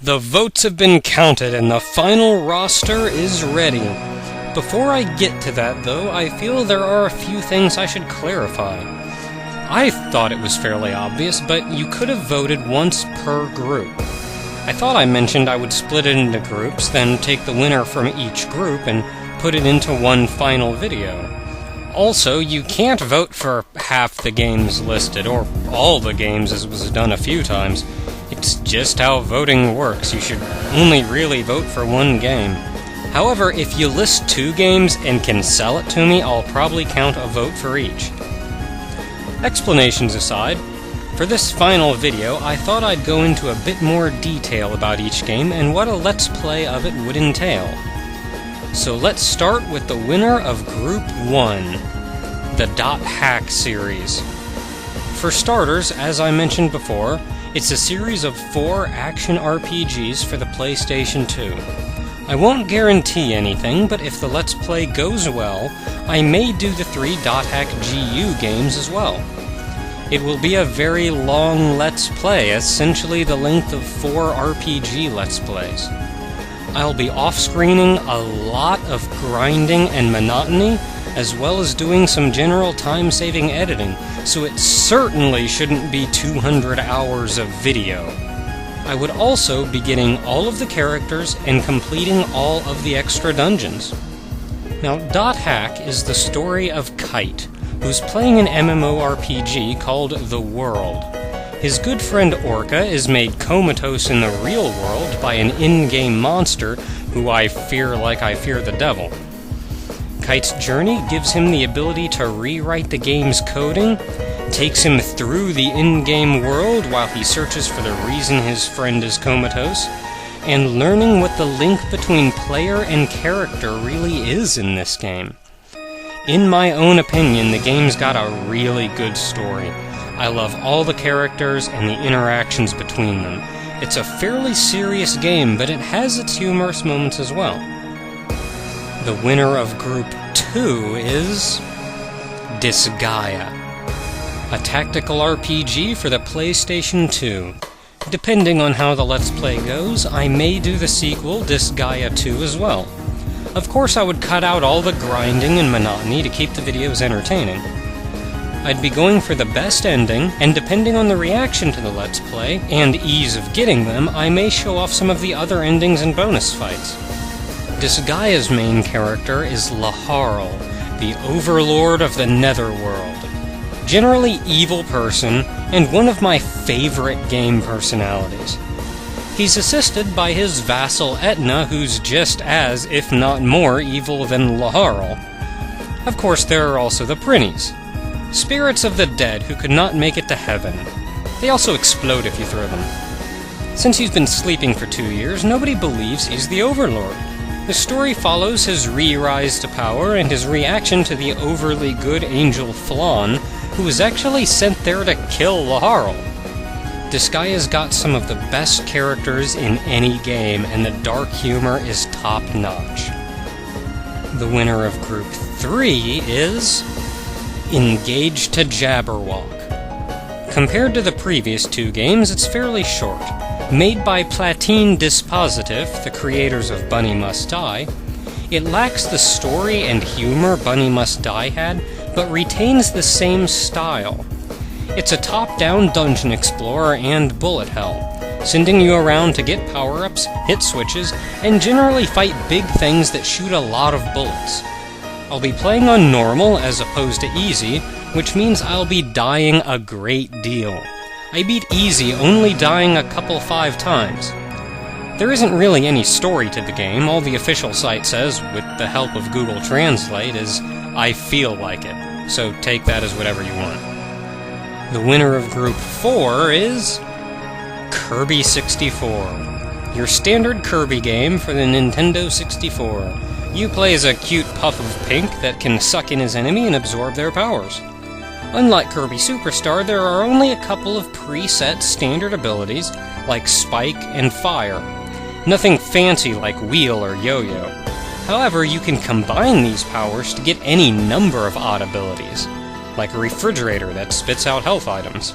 The votes have been counted and the final roster is ready. Before I get to that though, I feel there are a few things I should clarify. I thought it was fairly obvious, but you could have voted once per group. I thought I mentioned I would split it into groups, then take the winner from each group and put it into one final video. Also, you can't vote for half the games listed, or all the games as was done a few times. It's just how voting works. You should only really vote for one game. However, if you list 2 games and can sell it to me, I'll probably count a vote for each. Explanations aside, for this final video, I thought I'd go into a bit more detail about each game and what a Let's Play of it would entail. So let's start with the winner of Group 1, the DotHack series. For starters, as I mentioned before, it's a series of 4 action RPGs for the PlayStation 2. I won't guarantee anything, but if the Let's Play goes well, I may do the 3 DotHack GU games as well. It will be a very long Let's Play, essentially the length of 4 RPG Let's Plays. I'll be off-screening a lot of grinding and monotony, as well as doing some general time-saving editing, so it certainly shouldn't be 200 hours of video. I would also be getting all of the characters and completing all of the extra dungeons. Now, DotHack is the story of Kite, who's playing an MMORPG called The World. His good friend Orca is made comatose in the real world by an in-game monster who I fear like I fear the devil. Kite's journey gives him the ability to rewrite the game's coding, takes him through the in-game world while he searches for the reason his friend is comatose, and learning what the link between player and character really is in this game. In my own opinion, the game's got a really good story. I love all the characters and the interactions between them. It's a fairly serious game, but it has its humorous moments as well. The winner of Group 2 is Disgaea, a tactical RPG for the PlayStation 2. Depending on how the Let's Play goes, I may do the sequel, Disgaea 2, as well. Of course, I would cut out all the grinding and monotony to keep the videos entertaining. I'd be going for the best ending, and depending on the reaction to the Let's Play, and ease of getting them, I may show off some of the other endings and bonus fights. Disgaea's main character is Laharl, the overlord of the Netherworld. Generally evil person, and one of my favorite game personalities. He's assisted by his vassal Etna, who's just as, if not more, evil than Laharl. Of course, there are also the Prinnies, spirits of the dead who could not make it to heaven. They also explode if you throw them. Since he's been sleeping for 2 years, nobody believes he's the Overlord. The story follows his re-rise to power and his reaction to the overly good angel Flan, who was actually sent there to kill Laharl. Disgaea's got some of the best characters in any game, and the dark humor is top-notch. The winner of Group 3 is Engage to Jabberwock. Compared to the previous 2 games, it's fairly short. Made by Platine Dispositif, the creators of Bunny Must Die, it lacks the story and humor Bunny Must Die had, but retains the same style. It's a top-down dungeon explorer and bullet hell, sending you around to get power-ups, hit switches, and generally fight big things that shoot a lot of bullets. I'll be playing on normal as opposed to easy, which means I'll be dying a great deal. I beat easy only dying a couple 5 times. There isn't really any story to the game. All the official site says, with the help of Google Translate, is, "I feel like it," so take that as whatever you want. The winner of Group 4 is Kirby 64, your standard Kirby game for the Nintendo 64. You play as a cute puff of pink that can suck in his enemy and absorb their powers. Unlike Kirby Superstar, there are only a couple of preset standard abilities, like Spike and Fire. Nothing fancy like Wheel or Yo-Yo. However, you can combine these powers to get any number of odd abilities, like a refrigerator that spits out health items.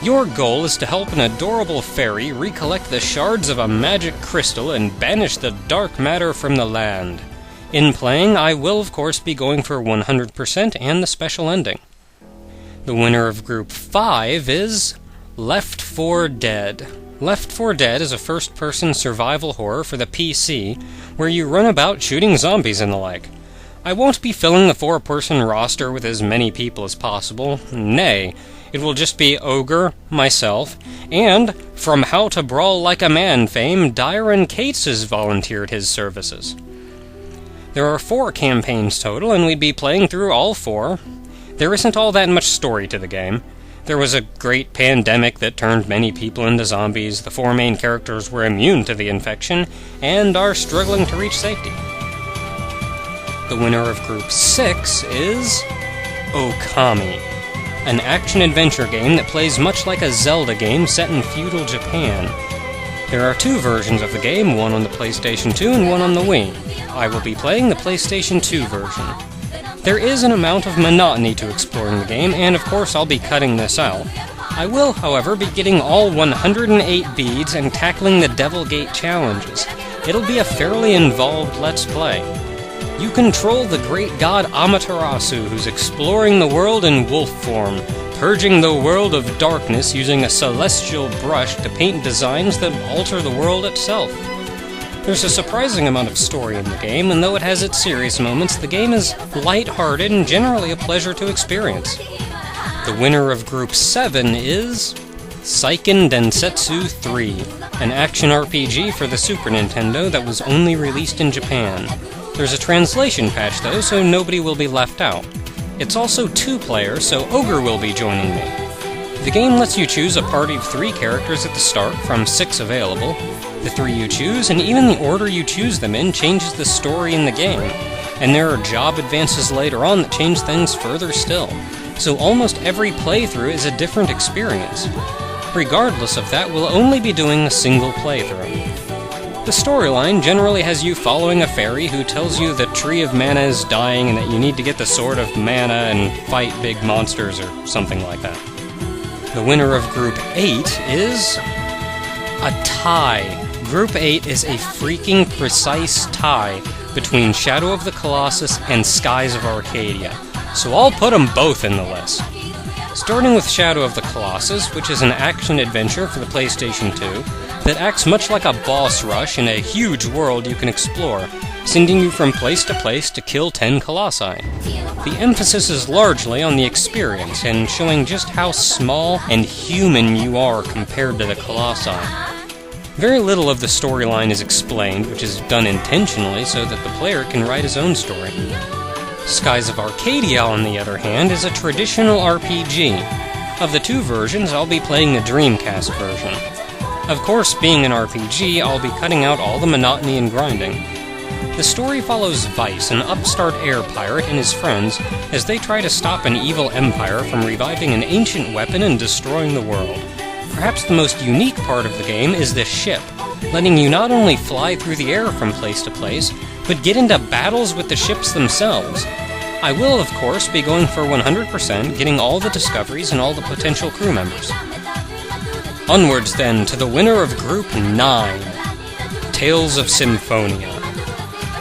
Your goal is to help an adorable fairy recollect the shards of a magic crystal and banish the dark matter from the land. In playing, I will of course be going for 100% and the special ending. The winner of Group 5 is Left 4 Dead. Left 4 Dead is a first-person survival horror for the PC, where you run about shooting zombies and the like. I won't be filling the 4-person roster with as many people as possible. Nay, it will just be Ogre, myself, and, from How to Brawl Like a Man fame, Dyron Cates has volunteered his services. There are 4 campaigns total, and we'd be playing through all 4. There isn't all that much story to the game. There was a great pandemic that turned many people into zombies, the 4 main characters were immune to the infection, and are struggling to reach safety. The winner of Group 6 is Okami, an action-adventure game that plays much like a Zelda game set in feudal Japan. There are 2 versions of the game, one on the PlayStation 2 and one on the Wii. I will be playing the PlayStation 2 version. There is an amount of monotony to exploring the game, and of course I'll be cutting this out. I will, however, be getting all 108 beads and tackling the Devil Gate challenges. It'll be a fairly involved Let's Play. You control the great god Amaterasu, who's exploring the world in wolf form, purging the world of darkness using a celestial brush to paint designs that alter the world itself. There's a surprising amount of story in the game, and though it has its serious moments, the game is light-hearted and generally a pleasure to experience. The winner of Group 7 is Seiken Densetsu 3, an action RPG for the Super Nintendo that was only released in Japan. There's a translation patch though, so nobody will be left out. It's also 2-player, so Ogre will be joining me. The game lets you choose a party of 3 characters at the start, from 6 available. The 3 you choose, and even the order you choose them in, changes the story in the game. And there are job advances later on that change things further still. So almost every playthrough is a different experience. Regardless of that, we'll only be doing a single playthrough. The storyline generally has you following a fairy who tells you the Tree of Mana is dying and that you need to get the Sword of Mana and fight big monsters or something like that. The winner of Group 8 is a tie. Group 8 is a freaking precise tie between Shadow of the Colossus and Skies of Arcadia, so I'll put them both in the list. Starting with Shadow of the Colossus, which is an action-adventure for the PlayStation 2, that acts much like a boss rush in a huge world you can explore, sending you from place to kill 10 colossi. The emphasis is largely on the experience, and showing just how small and human you are compared to the colossi. Very little of the storyline is explained, which is done intentionally so that the player can write his own story. Skies of Arcadia, on the other hand, is a traditional RPG. Of the 2 versions, I'll be playing the Dreamcast version. Of course, being an RPG, I'll be cutting out all the monotony and grinding. The story follows Vice, an upstart air pirate, and his friends, as they try to stop an evil empire from reviving an ancient weapon and destroying the world. Perhaps the most unique part of the game is this ship, letting you not only fly through the air from place to place, but get into battles with the ships themselves. I will, of course, be going for 100%, getting all the discoveries and all the potential crew members. Onwards, then, to the winner of Group 9, Tales of Symphonia.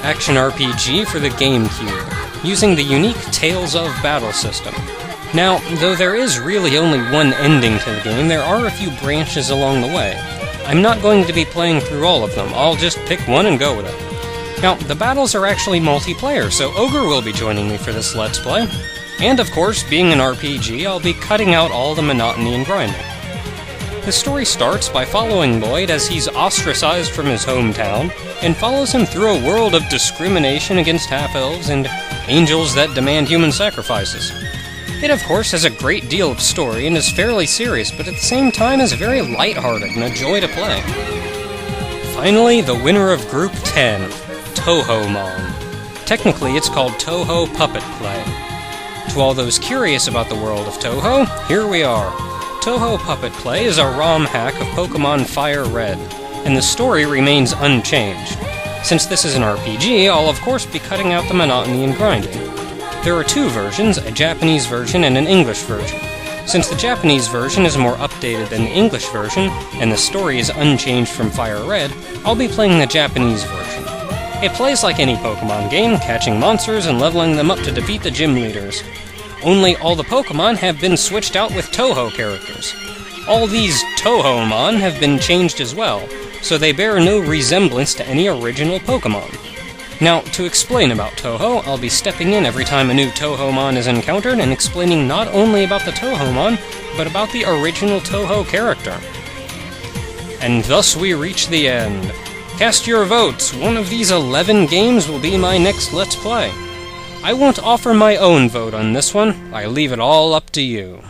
Action RPG for the GameCube, using the unique Tales of battle system. Now, though there is really only one ending to the game, there are a few branches along the way. I'm not going to be playing through all of them, I'll just pick one and go with it. Now, the battles are actually multiplayer, so Ogre will be joining me for this Let's Play. And of course, being an RPG, I'll be cutting out all the monotony and grinding. The story starts by following Lloyd as he's ostracized from his hometown, and follows him through a world of discrimination against half-elves and angels that demand human sacrifices. It of course has a great deal of story and is fairly serious, but at the same time is very lighthearted and a joy to play. Finally, the winner of Group 10, Touhoumon. Technically, it's called Touhou Puppet Play. To all those curious about the world of Touhou, here we are. Touhou Puppet Play is a ROM hack of Pokemon Fire Red, and the story remains unchanged. Since this is an RPG, I'll of course be cutting out the monotony and grinding. There are 2 versions, a Japanese version and an English version. Since the Japanese version is more updated than the English version, and the story is unchanged from Fire Red, I'll be playing the Japanese version. It plays like any Pokemon game, catching monsters and leveling them up to defeat the gym leaders. Only all the Pokemon have been switched out with Touhou characters. All these Touhoumon have been changed as well, so they bear no resemblance to any original Pokemon. Now, to explain about Touhou, I'll be stepping in every time a new Touhoumon is encountered and explaining not only about the Touhoumon, but about the original Touhou character. And thus we reach the end. Cast your votes. One of these 11 games will be my next Let's Play. I won't offer my own vote on this one. I leave it all up to you.